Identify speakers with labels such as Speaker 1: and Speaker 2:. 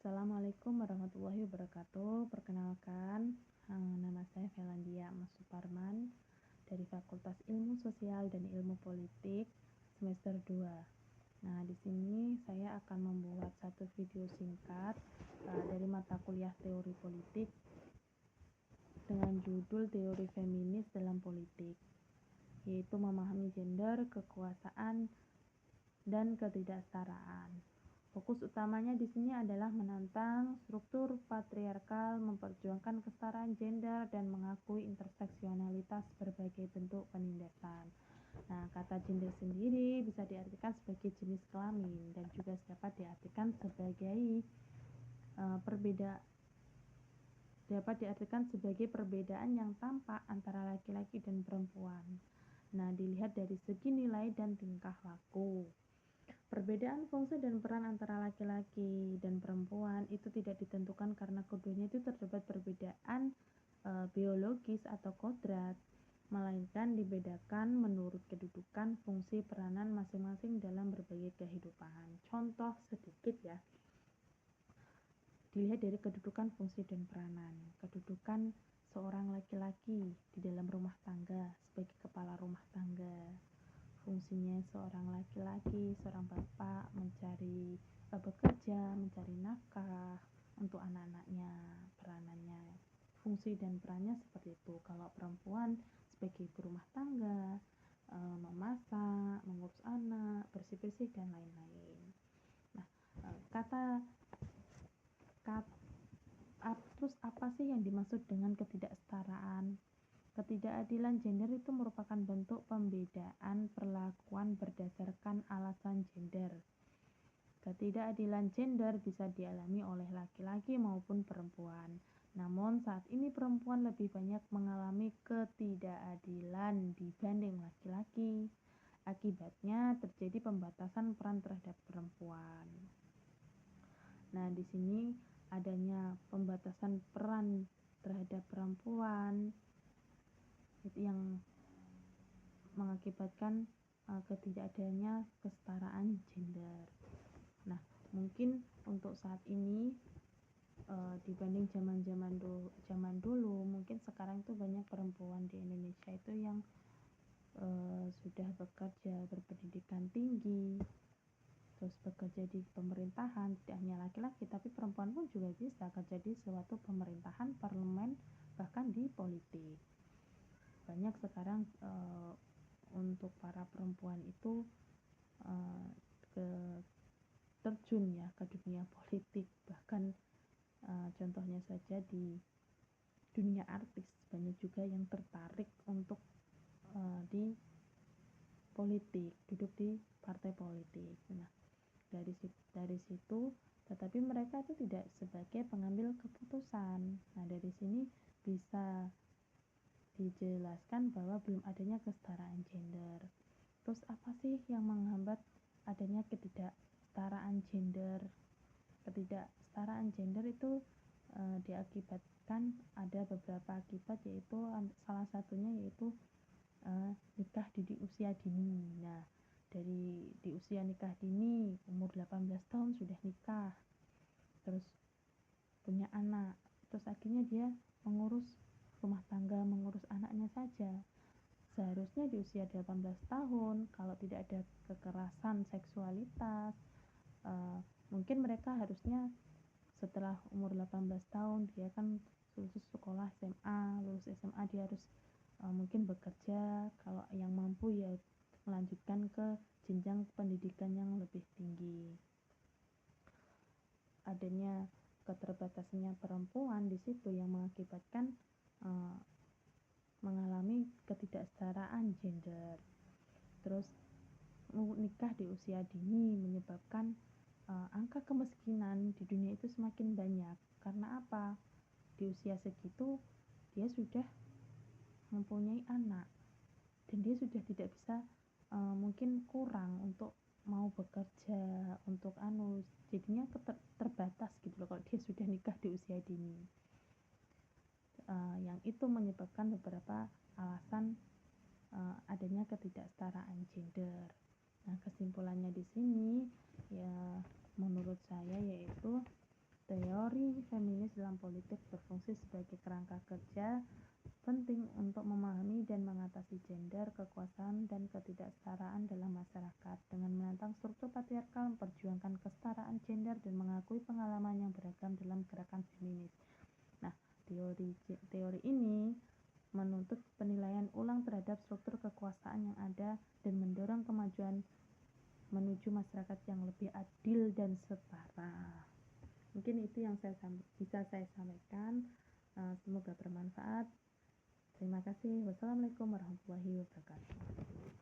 Speaker 1: Assalamualaikum warahmatullahi wabarakatuh. Perkenalkan, nama saya Felandia Mas Suparman dari Fakultas Ilmu Sosial dan Ilmu Politik semester 2. Nah, di sini saya akan membuat satu video singkat dari mata kuliah Teori Politik dengan judul Teori Feminis dalam Politik, yaitu memahami gender, kekuasaan, dan ketidaksetaraan. Fokus utamanya di sini adalah menantang struktur patriarkal, memperjuangkan kesetaraan gender, dan mengakui interseksionalitas berbagai bentuk penindasan. Nah, kata gender sendiri bisa diartikan sebagai jenis kelamin dan juga dapat diartikan sebagai perbedaan yang tampak antara laki-laki dan perempuan. Nah, dilihat dari segi nilai dan tingkah laku. Perbedaan fungsi dan peran antara laki-laki dan perempuan itu tidak ditentukan karena keduanya itu terdapat perbedaan biologis atau kodrat, melainkan dibedakan menurut kedudukan, fungsi, peranan masing-masing dalam berbagai kehidupan. Contoh sedikit ya, dilihat dari kedudukan, fungsi, dan peranan. Kedudukan seorang laki-laki di dalam rumah tangga sebagai kepala rumah tangga. Fungsinya seorang laki-laki, seorang bapak bekerja, mencari nafkah untuk anak-anaknya, peranannya, fungsi dan perannya seperti itu. Kalau perempuan sebagai ibu rumah tangga, memasak, mengurus anak, bersih-bersih dan lain-lain. Nah, terus apa sih yang dimaksud dengan ketidaksetaraan? Ketidakadilan gender itu merupakan bentuk pembedaan perlakuan berdasarkan alasan gender. Ketidakadilan gender bisa dialami oleh laki-laki maupun perempuan. Namun saat ini perempuan lebih banyak mengalami ketidakadilan dibanding laki-laki. Akibatnya terjadi pembatasan peran terhadap perempuan. Nah, di sini adanya pembatasan peran terhadap perempuan itu yang mengakibatkan ketidakadanya kesetaraan gender. Nah, mungkin untuk saat ini dibanding zaman dulu, mungkin sekarang itu banyak perempuan di Indonesia itu yang sudah bekerja, berpendidikan tinggi, terus bekerja di pemerintahan. Tidak hanya laki-laki, tapi perempuan pun juga bisa kerja di suatu pemerintahan, parlemen, bahkan di politik. Banyak sekarang untuk para perempuan itu terjun ya ke dunia politik, bahkan contohnya saja di dunia artis banyak juga yang tertarik untuk di politik, duduk di partai politik. Nah, dari situ tetapi mereka itu tidak sebagai pengambil keputusan. Nah, dari sini bisa dijelaskan bahwa belum adanya kesetaraan gender. Terus apa sih yang menghambat adanya ketidaksetaraan gender? Ketidaksetaraan gender itu diakibatkan ada beberapa akibat, yaitu salah satunya yaitu nikah di usia dini. Nah, di usia nikah dini, umur 18 tahun sudah nikah, terus punya anak, terus akhirnya dia mengurus rumah tangga, mengurus anaknya saja. Seharusnya di usia 18 tahun, kalau tidak ada kekerasan seksualitas, mungkin mereka harusnya setelah umur 18 tahun dia kan lulus sekolah SMA, lulus SMA dia harus mungkin bekerja, kalau yang mampu ya melanjutkan ke jenjang pendidikan yang lebih tinggi. Adanya keterbatasannya perempuan di situ yang mengakibatkan mengalami ketidaksetaraan gender. Terus nikah di usia dini menyebabkan angka kemiskinan di dunia itu semakin banyak. Karena apa? Di usia segitu dia sudah mempunyai anak dan dia sudah tidak bisa mungkin kurang untuk mau bekerja, untuk jadinya terbatas gitu loh kalau dia sudah nikah di usia dini. Yang itu menyebabkan beberapa alasan adanya ketidaksetaraan gender. Nah, kesimpulannya di sini ya menurut saya yaitu politik berfungsi sebagai kerangka kerja penting untuk memahami dan mengatasi gender, kekuasaan, dan ketidaksetaraan dalam masyarakat. Dengan menantang struktur patriarkal, memperjuangkan kesetaraan gender, dan mengakui pengalaman yang beragam dalam gerakan feminis. Nah, teori ini menuntut penilaian ulang terhadap struktur kekuasaan yang ada dan mendorong kemajuan menuju masyarakat yang lebih adil dan setara. Mungkin itu yang bisa saya sampaikan. Semoga bermanfaat. Terima kasih. Wassalamualaikum warahmatullahi wabarakatuh.